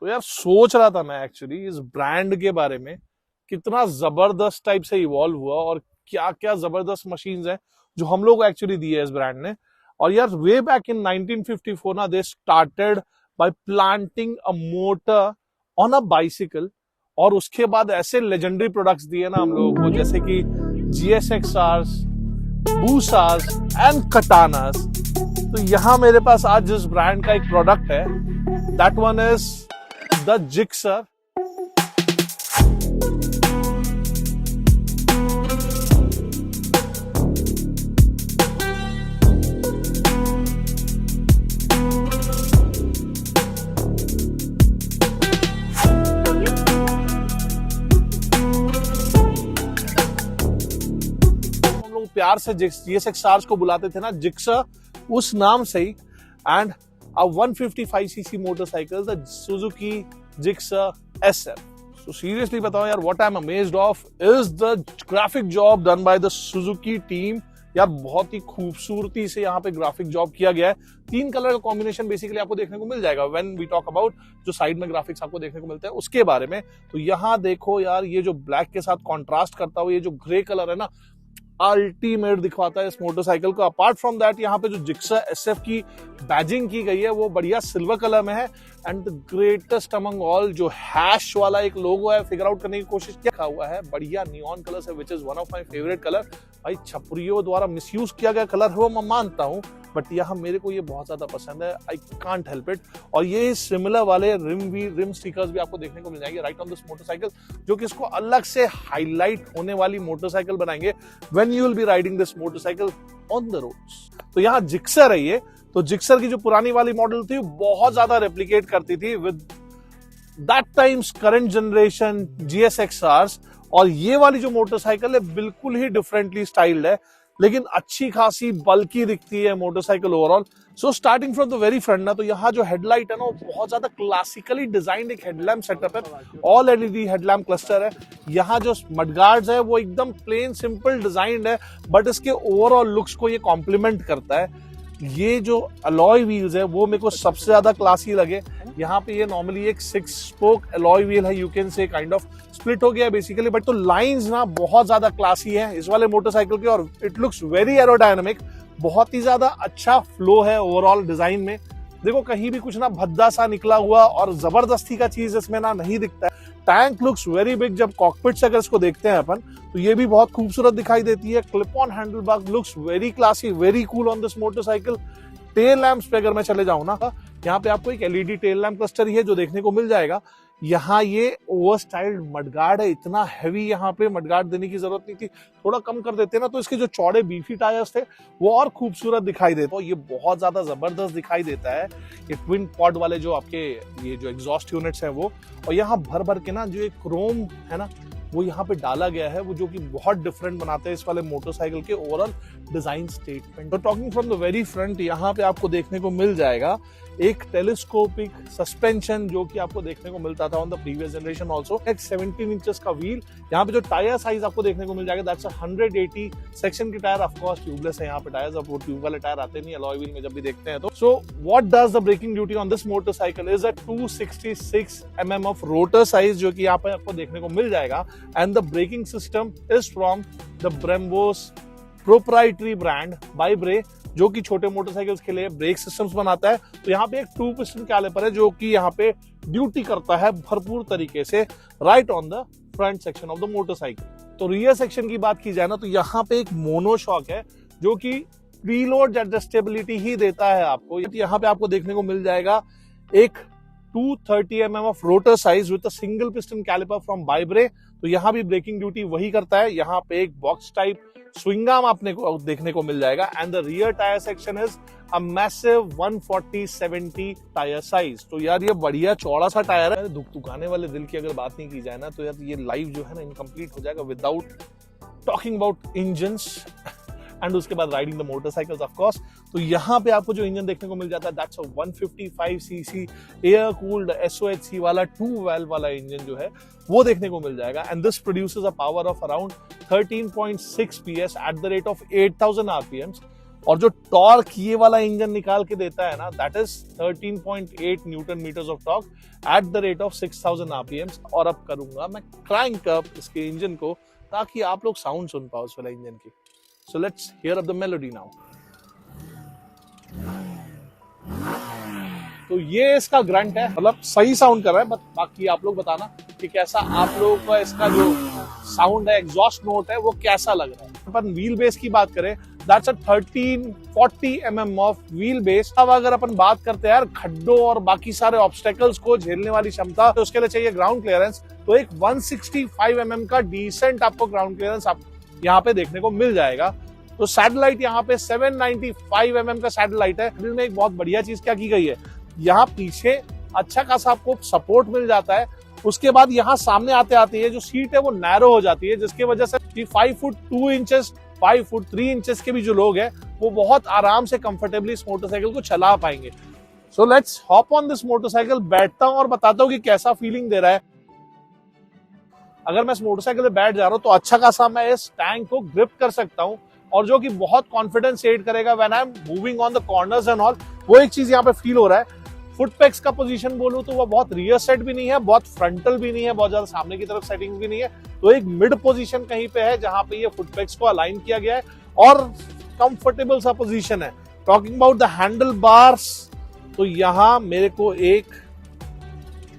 तो यार सोच रहा था मैं एक्चुअली इस ब्रांड के बारे में, कितना जबरदस्त टाइप से इवॉल्व हुआ और क्या क्या जबरदस्त मशीन्स हैं जो हम लोग को एक्चुअली दी है इस ब्रांड ने। और यार वे बैक इन 1954 ना they started by planting a motor on a bicycle, और उसके बाद ऐसे लेजेंडरी प्रोडक्ट्स दिए ना हम लोगों को, जैसे कि GSXRs, बूसास एंड कटानास। तो यहां मेरे पास आज जिस ब्रांड का एक प्रोडक्ट है, that one is the Gixxer. प्यार से GSXRs को बुलाते थे ना जिक्सर, उस नाम से ही। And a 155cc motorcycle the Suzuki Gixxer SF। So seriously बताओ यार, what I am amazed of is the graphic job done by the Suzuki team. यार बहुत ही खूबसूरती से यहाँ पे ग्राफिक जॉब किया गया है। 3 कलर का कॉम्बिनेशन बेसिकली आपको देखने को मिल जाएगा व्हेन वी टॉक अबाउट जो साइड में ग्राफिक्स आपको देखने को मिलते हैं उसके बारे में। तो यहाँ देखो यार, ये जो ब्लैक के साथ कॉन्ट्रास्ट करता हुआ ये जो ग्रे कलर है ना, अल्टीमेट दिखवाता है इस मोटरसाइकिल को। अपार्ट फ्रॉम दैट यहाँ पे जो जिक्सर SF की बैजिंग की गई है वो बढ़िया सिल्वर कलर में है। And the greatest among all, जो हैश वाला एक लोगो है, फिगर आउट करने की कोशिश किया हुआ है बढ़िया नियॉन कलर से, which is one of my favourite colour. भाई छपरियों द्वारा मिसयूज किया गया कलर है वो मैं मानता हूँ, बट यहाँ मेरे को ये बहुत ज्यादा पसंद है, आई कांट हेल्प इट। और ये सिमिलर वाले रिम स्टिकर्स भी आपको देखने को मिल जाएंगे राइट ऑन दिस मोटरसाइकिल, जो कि इसको अलग से हाईलाइट होने वाली मोटरसाइकिल बनाएंगे when you will be riding this motorcycle on the roads. तो यहाँ जिक्सर है ये। तो जिक्सर की जो पुरानी वाली मॉडल थी बहुत ज्यादा रेप्लिकेट करती थी with that times current generation GSXRs, और ये वाली जो मोटरसाइकिल है बिल्कुल ही डिफरेंटली स्टाइल्ड है, लेकिन अच्छी खासी बल्कि दिखती है motorcycle overall. So starting from the very front ना, तो यहाँ जो हेडलाइट है ना वो बहुत ज्यादा क्लासिकली डिजाइंड एक हेडलैम्प सेटअप है, ऑल LED हेडलैम्प क्लस्टर है। यहाँ जो मडगार्ड्स है वो एकदम प्लेन सिंपल डिजाइंड है, बट इसके ओवरऑल लुक्स को ये कॉम्प्लीमेंट करता है। ये जो अलॉय व्हील्स है वो मेरे को सबसे ज्यादा क्लासी लगे। यहाँ पे ये नॉर्मली एक 6 स्पोक अलॉय व्हील है, you can say kind of split हो गया बेसिकली, बट तो लाइंस ना बहुत ज्यादा क्लासी है इस वाले मोटरसाइकिल के, और इट लुक्स वेरी एरोडायनामिक। बहुत ही ज्यादा अच्छा फ्लो है ओवरऑल डिजाइन में। देखो कहीं भी कुछ ना भद्दा सा निकला हुआ और जबरदस्ती का चीज इसमें ना नहीं दिखता है। टैंक लुक्स वेरी बिग, जब कॉकपिट से अगर इसको देखते हैं अपन तो ये भी बहुत खूबसूरत दिखाई देती है। Clip on handle bar looks very classy, very cool on this motorcycle. Tail lamps पे अगर मैं चले जाऊं ना, यहाँ पे आपको एक LED टेल लैंप क्लस्टर ही है जो देखने को मिल जाएगा। यहाँ ये ओवर स्टाइल्ड मडगार्ड है, इतना हैवी यहाँ पे मडगार्ड देने की जरूरत नहीं थी, थोड़ा कम कर देते ना तो इसके जो चौड़े बीफी टायर्स थे वो और खूबसूरत दिखाई देते। ये बहुत ज्यादा जबरदस्त दिखाई देता है, ये ट्विन पॉड वाले जो आपके ये जो एग्जॉस्ट यूनिट्स हैं वो। और यहाँ भर भर के ना जो एक क्रोम है ना वो यहाँ पे डाला गया है, वो जो कि बहुत डिफरेंट बनाते हैं इस वाले मोटरसाइकिल के ओवरऑल डिजाइन स्टेटमेंट। तो talking from the very front, यहाँ पे आपको देखने को मिल जाएगा एक टेलीस्कोपिक सस्पेंशन जो कि आपको देखने को मिलता था on the previous generation also. एक 17 इंचेस का व्हील। यहाँ पे जो टायर साइज आपको देखने को मिल जाएगा दैट्स 180 सेक्शन की टायर, ऑफ कोर्स ट्यूबलेस है यहाँ पे टायर्स, अब वो ट्यूब वाले टायर आते नहीं अलॉय व्हील में जब भी देखते हैं तो। So what does the braking duty on this motorcycle is a 266 mm of rotor size जो कि यहाँ पे आपको देखने को मिल जाएगा। And the braking system is from the Brembo's proprietary brand by Bre, जो कि छोटे मोटरसाइकिल्स के लिए ब्रेक सिस्टम्स बनाता है। तो यहाँ पे एक 2 पिस्टन कैलिपर है जो कि यहाँ पे ड्यूटी करता है भरपूर तरीके से right on the front section of the motorcycle. तो रियर सेक्शन की बात की जाए ना तो यहाँ पे एक मोनोशॉक है जो कि प्रीलोड एडजस्टेबिलिटी ही देता है आपको। यहाँ पे आपको देखने को मिल जाएगा एक 230 mm of rotor size with a single piston caliper from ByBre. तो यहाँ भी ब्रेकिंग ड्यूटी वही करता है। यहाँ पे एक बॉक्स टाइप स्विंग आर्म आपने को देखने को मिल जाएगा। And the rear tyre section is a massive 140/70 tyre size. तो यार ये बढ़िया चौड़ा सा टायर है। दुखाने वाले दिल की अगर बात नहीं की जाए ना तो यार ये लाइव जो है ना इनकम्प्लीट हो जाएगा without talking about engines and उसके बाद riding the motorcycles of course. तो यहाँ पे आपको जो इंजन देखने को मिल जाता है that's a 155cc air cooled SOHC वाला 2 वाल्व वाला इंजन जो है वो देखने को मिल जाएगा। And this produces a power of around 13.6 PS eight the rate of 8000 RPMs। और जो टॉर्क ये वाला इंजन निकाल के देता है ना, that is 13.8 newton metres of torque at the rate of 6000 RPMs. और अब करूंगा मैं क्रैंक अप इसके इंजन को ताकि आप लोग साउंड सुन पाओ उस वाला इंजन की। So let's hear up the melody now. तो ये इसका ग्रंट है, मतलब सही साउंड कर रहा है, बट बाकी आप लोग बताना कि कैसा आप लोगों का इसका जो साउंड है, एग्जॉस्ट नोट है, वो कैसा लग रहा है। अपन व्हील बेस की बात करें, that's a 1340 mm of wheel base. अब अगर अपन बात करते हैं यार खड्डों और बाकी सारे ऑब्स्टेकल्स को झेलने वाली क्षमता, तो उसके लिए चाहिए ग्राउंड क्लियरेंस। तो एक 165 mm का डिसेंट आपको ग्राउंड क्लियरेंस आप यहाँ पे देखने को मिल जाएगा। तो सैटेलाइट यहाँ पे 795 mm का सैटेलाइट है। में एक बहुत बढ़िया चीज क्या की गई है, यहाँ पीछे अच्छा खासा आपको सपोर्ट मिल जाता है। उसके बाद यहाँ सामने आते आते ये जो सीट है वो नैरो हो जाती है, जिसकी वजह से 5 फुट 2 इंचेस 5 फुट 3 इंचेस के भी जो लोग हैं वो बहुत आराम से कंफर्टेबली इस मोटरसाइकिल को चला पाएंगे। So let's hop on this motorcycle. बैठता हूँ और बताता हूँ कि कैसा फीलिंग दे रहा है। अगर मैं इस मोटरसाइकिल पे बैठ जा रहा हूँ तो अच्छा खासा मैं इस टैंक को ग्रिप कर सकता हूँ, और जो कि बहुत कॉन्फिडेंस एड करेगा when I am moving on the corners and all. वो एक चीज यहाँ पे फील हो रहा है। फुटपेक्स का पोजीशन बोलूं तो वो बहुत रियर सेट भी नहीं है, बहुत फ्रंटल भी नहीं है, बहुत ज्यादा सामने की तरफ सेटिंग्स भी नहीं है। तो एक मिड पोजीशन कहीं पे है जहां पे ये फुटपेक्स को अलाइन किया गया है और कंफर्टेबल सा पोजीशन है। Talking about the handle bars, तो यहाँ मेरे को एक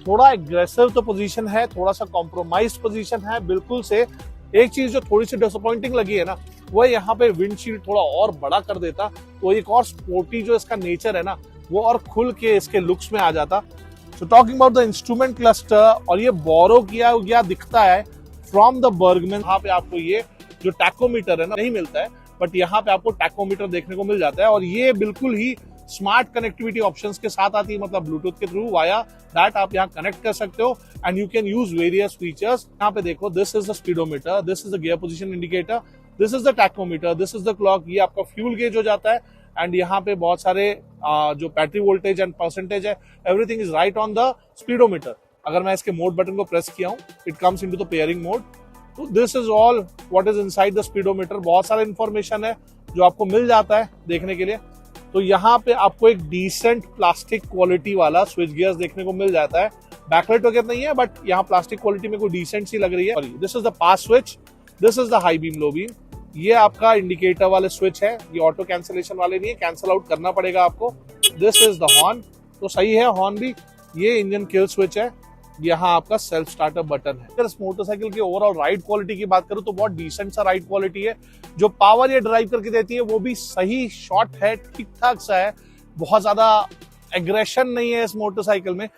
थोड़ा एग्रेसिव तो पोजीशन है, थोड़ा सा कॉम्प्रोमाइज पोजीशन है बिल्कुल से। एक चीज जो थोड़ी सी डिसअपॉइंटिंग लगी है ना, वो यहाँ पे विंडशील्ड थोड़ा और बड़ा कर देता तो एक और स्पोर्टी जो इसका नेचर है ना, वो और खुल के इसके लुक्स में आ जाता। So talking about the instrument cluster, और ये बोरो किया गया दिखता है फ्रॉम द बर्गमैन। यहाँ पे आपको ये जो टैकोमीटर है ना नहीं मिलता है, बट यहाँ पे आपको टैकोमीटर देखने को मिल जाता है। और ये बिल्कुल ही स्मार्ट कनेक्टिविटी ऑप्शंस के साथ आती है, मतलब ब्लूटूथ के थ्रू वाया दैट आप यहाँ कनेक्ट कर सकते हो and you can use various features. यहाँ पे देखो, this is the speedometer, this is the gear position indicator, this is the tachometer, this is the clock. ये आपका फ्यूल गेज हो जाता है एंड यहाँ पे बहुत सारे जो बैटरी वोल्टेज एंड परसेंटेज है, everything is right on the speedometer. अगर मैं इसके मोड बटन को प्रेस किया हूँ, it comes into the pairing mode. तो this is all what is inside the speedometer. बहुत सारा इंफॉर्मेशन है जो आपको मिल जाता है देखने के लिए। तो यहाँ पे आपको एक डिसेंट प्लास्टिक क्वालिटी वाला स्विच गियर्स देखने को मिल जाता है। बैकलाइट वगैरह नहीं है, बट यहाँ प्लास्टिक क्वालिटी में कोई डिसेंट सी लग रही है। This is the pass switch, this is the high beam low beam. ये आपका इंडिकेटर वाले स्विच है, ये ऑटो कैंसलेशन वाले नहीं है, कैंसल आउट करना पड़ेगा आपको। दिस इज द हॉर्न, तो सही है हॉर्न भी। ये इंजन किल स्विच है, यहाँ आपका सेल्फ स्टार्टर बटन है। अगर इस मोटरसाइकिल की ओवरऑल राइड क्वालिटी की बात करूं तो बहुत डिसेंट सा राइड क्वालिटी है। जो पावर ये ड्राइव करके देती है वो भी सही शॉट है, ठीक ठाक सा है। बहुत ज्यादा एग्रेशन नहीं है इस मोटरसाइकिल में।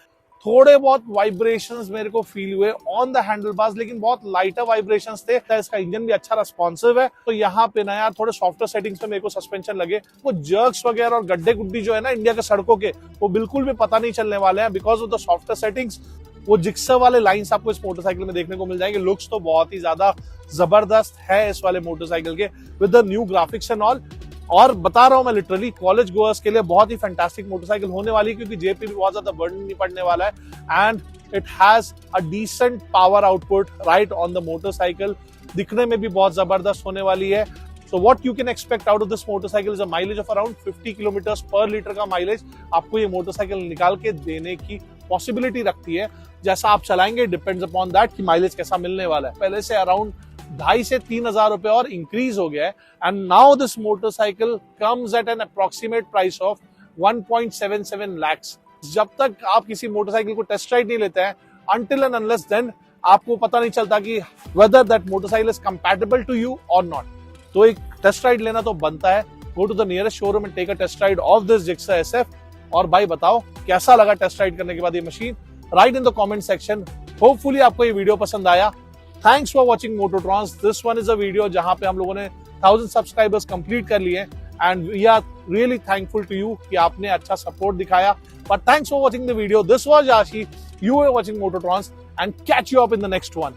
थोड़े बहुत वाइब्रेशंस मेरे को फील हुए ऑन द हैंडल बार्स, लेकिन बहुत लाइटर वाइब्रेशंस थे। इसका इंजन भी अच्छा रेस्पॉन्सिव है। तो यहाँ पे ना यार थोड़े सॉफ्टवेयर सेटिंग्स में मेरे को सस्पेंशन लगे। वो जर्क्स वगैरह और गड्ढे गुड्डी जो है ना इंडिया के सड़कों के, वो बिल्कुल भी पता नहीं चलने वाले हैं because of the software settings. वो जिक्सर वाले लाइंस आपको इस मोटरसाइकिल में देखने को मिल जाएंगे। लुक्स तो बहुत ही ज्यादा जबरदस्त है इस वाले मोटरसाइकिल के, with the new graphics and all. और बता रहा हूं मैं लिटरली, कॉलेज गोअर्स के लिए बहुत ही फैंटास्टिक मोटरसाइकिल होने वाली है, क्योंकि जेब पे भी बहुत ज्यादा बर्डन नहीं पड़ने वाला है and it has a decent power output right on the motorcycle. दिखने में भी बहुत जबरदस्त होने वाली है। So what you can expect out of this motorcycle is a mileage of around 50 kilometers per liter का माइलेज आपको ये मोटरसाइकिल निकाल के देने की पॉसिबिलिटी रखती है। जैसा आप चलाएंगे डिपेंड्स अपॉन दैट कि माइलेज कैसा मिलने वाला है। पहले से अराउंड 2,500 से 3,000 रुपए और इंक्रीज हो गया है and now this motorcycle comes at N approximate price of 1.77 lakhs। जब तक आप किसी मोटरसाइकिल को टेस्ट राइड नहीं लेते हैं, until and unless then आपको पता नहीं चलता कि whether that motorcycle is compatible to you or not। तो एक टेस्ट राइड लेना तो बनता है। Go to the nearest showroom and take a test ride of this Gixxer SF। और भाई बताओ कैसा लगा टेस्ट राइड करने के बाद ये machine, write in the comment section. Hopefully आपको ये वीडियो पसंद आया। Thanks for watching Mototrons. This one is a video जहां पे हम लोगों ने 1000 सब्सक्राइबर्स कंप्लीट कर लिए and we are really thankful to you कि आपने अच्छा सपोर्ट दिखाया। But thanks for watching the video. This was Ashish, you are watching Mototrons and catch you up in the next one.